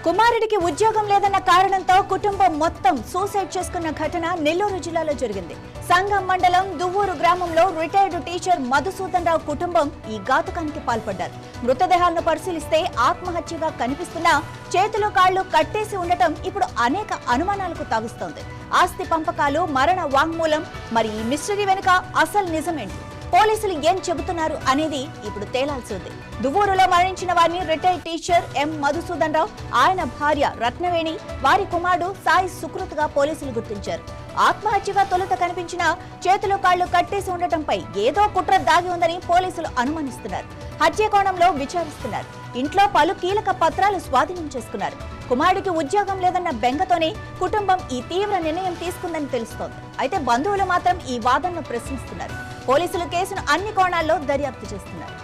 కుమారుడికి ఉద్యోగం లేదన్న కారణంతో కుటుంబం మొత్తం సూసైడ్ చేసుకున్న ఘటన నెల్లూరు జిల్లాలో జరిగింది. సంగం మండలం దువ్వూరు గ్రామంలో రిటైర్డ్ టీచర్ మధుసూదన్ రావు కుటుంబం ఈ ఘాతుకానికి పాల్పడ్డారు. మృతదేహాలను పరిశీలిస్తే ఆత్మహత్యగా కనిపిస్తున్నా చేతులు కాళ్లు కట్టేసి ఉండటం ఇప్పుడు అనేక అనుమానాలకు తావిస్తోంది. ఆస్తి పంపకాలు, మరణ వాంగ్మూలం, మరి ఈ మిస్టరీ వెనుక అసలు నిజమేంటి? పోలీసులు ఏం చెబుతున్నారు అనేది ఇప్పుడు తేలాల్సి ఉంది. దువ్వూరులో మరణించిన వారిని రిటైర్డ్ టీచర్ ఎం మధుసూదన్ రావు, ఆయన భార్య రత్నవేణి, వారి కుమారుడు సాయి సుకృత్గా పోలీసులు గుర్తించారు. ఆత్మహత్యగా తొలుత కనిపించిన చేతులు కాళ్లు కట్టేసి ఉండటంపై ఏదో కుట్ర దాగి ఉందని పోలీసులు అనుమానిస్తున్నారు. హత్య కోణంలో విచారిస్తున్నారు. ఇంట్లో పలు కీలక పత్రాలు స్వాధీనం చేసుకున్నారు. కుమారుడికి ఉద్యోగం లేదన్న బెంగతోనే కుటుంబం ఈ తీవ్ర నిర్ణయం తీసుకుందని తెలుస్తోంది. అయితే బంధువులు మాత్రం ఈ వాదనను ప్రశ్నిస్తున్నారు. పోలీసులు కేసును అన్ని కోణాల్లో దర్యాప్తు చేస్తున్నారు.